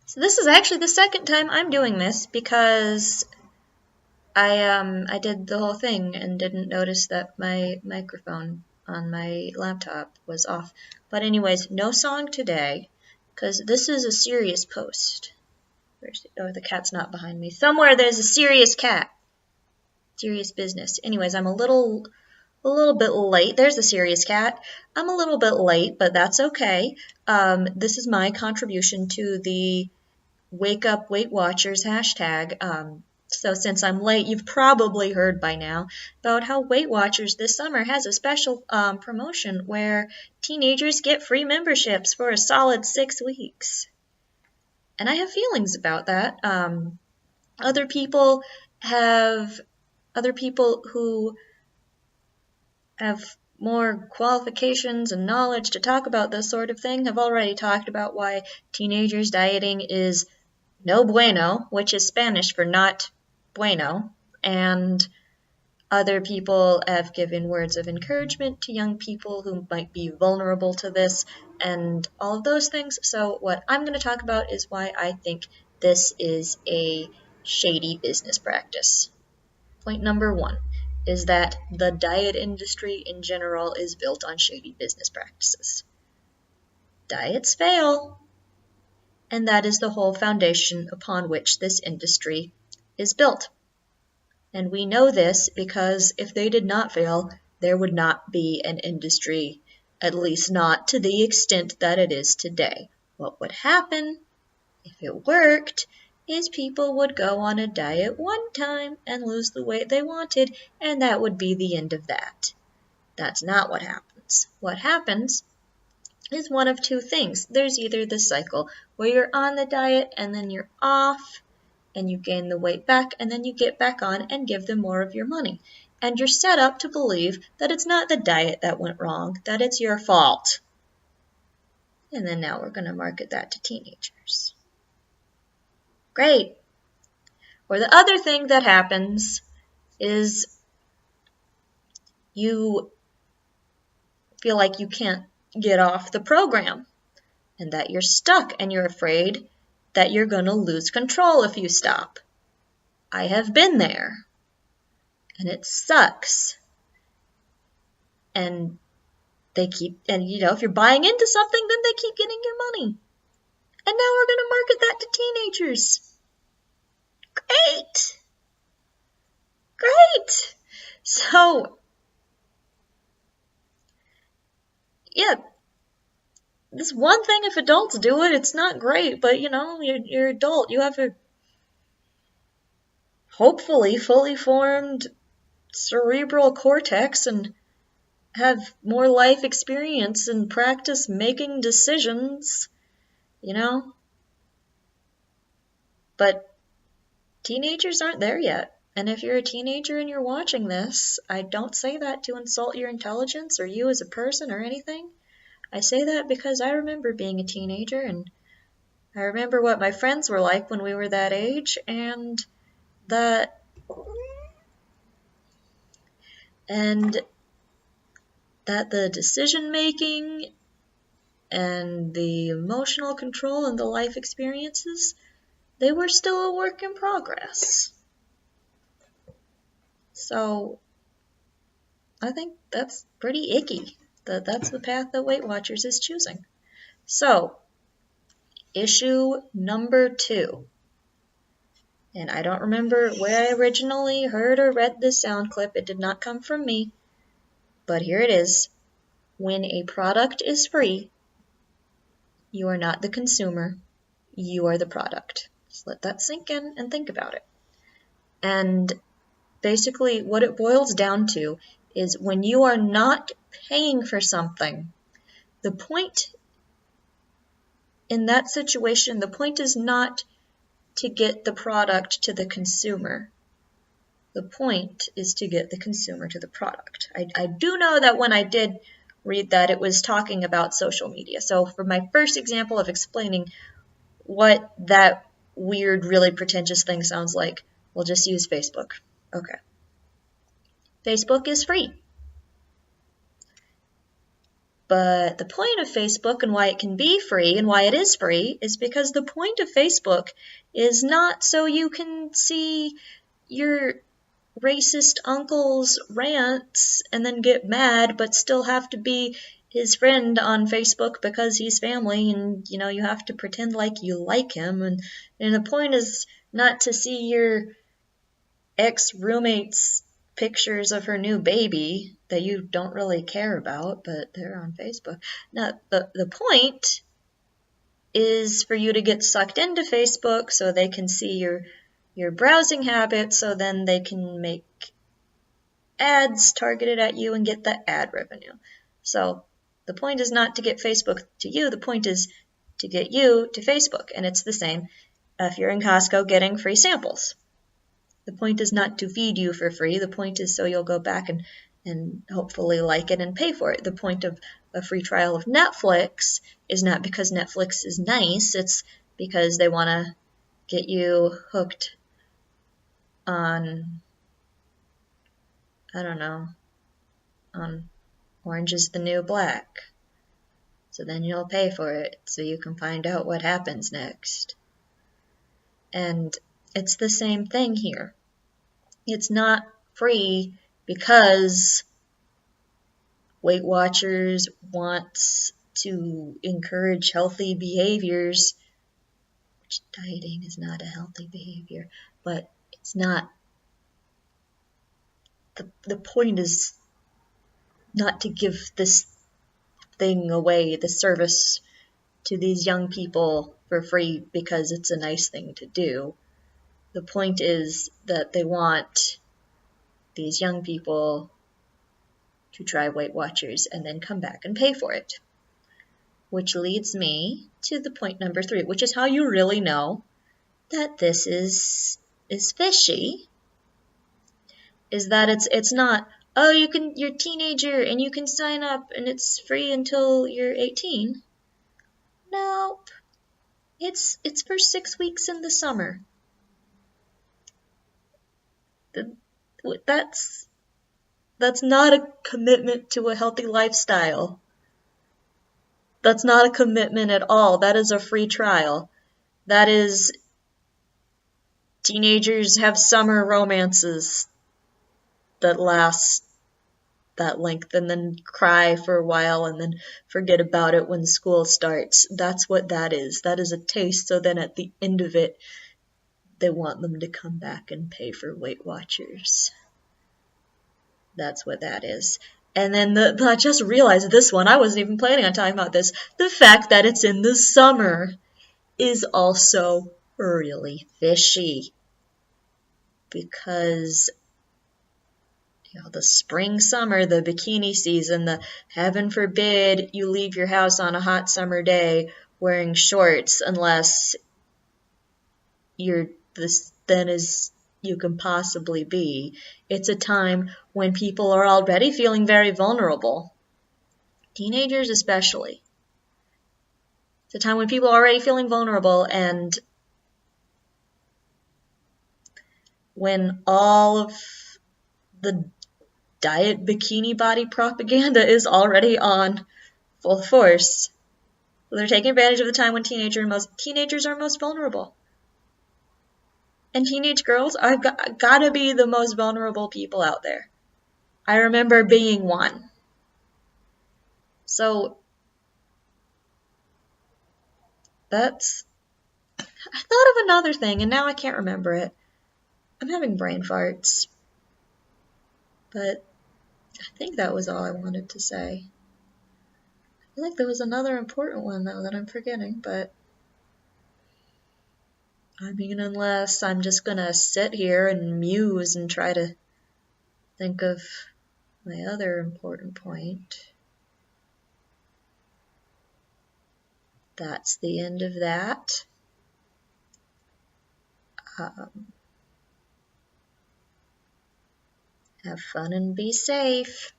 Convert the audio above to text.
So this is actually the second time I'm doing this because I did the whole thing and didn't notice that my microphone on my laptop was off. But anyways, no song today because this is a serious post. Oh, the cat's not behind me. Somewhere there's a serious cat. Serious business. Anyways, I'm a little bit late. There's the serious cat. I'm a little bit late, but that's okay. This is my contribution to the Wake Up Weight Watchers hashtag. So since I'm late, you've probably heard by now about how Weight Watchers this summer has a special promotion where teenagers get free memberships for a solid 6 weeks. And I have feelings about that. Other people who have more qualifications and knowledge to talk about this sort of thing have already talked about why teenagers dieting is no bueno, which is Spanish for not bueno, and other people have given words of encouragement to young people who might be vulnerable to this and all of those things. So what I'm going to talk about is why I think this is a shady business practice. Point number 1 is that the diet industry in general is built on shady business practices. Diets fail, and that is the whole foundation upon which this industry is built. And we know this because if they did not fail, there would not be an industry, at least not to the extent that it is today. What would happen if it worked is people would go on a diet one time and lose the weight they wanted, and that would be the end of that. That's not what happens. What happens is one of two things. There's either the cycle where you're on the diet and then you're off and you gain the weight back and then you get back on and give them more of your money. And you're set up to believe that it's not the diet that went wrong, that it's your fault. And then now we're going to market that to teenagers. Great. Or the other thing that happens is you feel like you can't get off the program and that you're stuck and you're afraid that you're going to lose control if you stop. I have been there and it sucks. And if you're buying into something, then they keep getting your money. And now we're going to market that to teenagers. Great! Great! So, yeah, this one thing, if adults do it, it's not great, but you're adult. You have a hopefully fully formed cerebral cortex and have more life experience and practice making decisions, But teenagers aren't there yet. And if you're a teenager and you're watching this, I don't say that to insult your intelligence or you as a person or anything. I say that because I remember being a teenager and I remember what my friends were like when we were that age and that the decision making and the emotional control and the life experiences, they were still a work in progress. So I think that's pretty icky. That's the path that Weight Watchers is choosing. So, issue number 2. And I don't remember where I originally heard or read this sound clip. It did not come from me. But here it is. When a product is free, you are not the consumer. You are the product. Just let that sink in and think about it. And basically what it boils down to is when you are not paying for something, the point in that situation, the point is not to get the product to the consumer. The point is to get the consumer to the product. I do know that when I did read that, it was talking about social media. So for my first example of explaining what that weird, really pretentious thing sounds like, we'll just use Facebook. Okay. Facebook is free. But the point of Facebook and why it can be free and why it is free is because the point of Facebook is not so you can see your racist uncle's rants and then get mad but still have to be his friend on Facebook because he's family and you have to pretend like you like him and the point is not to see your ex-roommate's pictures of her new baby that you don't really care about, but they're on Facebook. Now, the point is for you to get sucked into Facebook so they can see your browsing habits, so then they can make ads targeted at you and get the ad revenue. So the point is not to get Facebook to you, the point is to get you to Facebook, and it's the same if you're in Costco getting free samples. The point is not to feed you for free. The point is so you'll go back and hopefully like it and pay for it. The point of a free trial of Netflix is not because Netflix is nice. It's because they want to get you hooked on, I don't know, on Orange is the New Black. So then you'll pay for it so you can find out what happens next. And it's the same thing here. It's not free because Weight Watchers wants to encourage healthy behaviors, which dieting is not a healthy behavior, but it's not. The point is not to give this thing away, the service to these young people for free because it's a nice thing to do. The point is that they want these young people to try Weight Watchers and then come back and pay for it. Which leads me to the point number 3, which is how you really know that this is fishy, is that it's not, oh, you're a teenager and you can sign up and it's free until you're 18. Nope. It's for 6 weeks in the summer. That's not a commitment to a healthy lifestyle. That's not a commitment at all. That is a free trial. That is teenagers have summer romances that last that length and then cry for a while and then forget about it when school starts. That's what that is. That is a taste. So then at the end of it, they want them to come back and pay for Weight Watchers. That's what that is. And then I just realized this one, I wasn't even planning on talking about this. The fact that it's in the summer is also really fishy. Because, the spring, summer, the bikini season, the heaven forbid you leave your house on a hot summer day wearing shorts unless you're this thin as you can possibly be. It's a time when people are already feeling very vulnerable. Teenagers especially. It's a time when people are already feeling vulnerable, and when all of the diet bikini body propaganda is already on full force. So they're taking advantage of the time when teenagers are most vulnerable. And teenage girls are gotta be the most vulnerable people out there. I remember being one. So I thought of another thing and now I can't remember it. I'm having brain farts. But I think that was all I wanted to say. I feel like there was another important one though that I'm forgetting, but I mean, unless I'm just gonna sit here and muse and try to think of my other important point. That's the end of that. Have fun and be safe.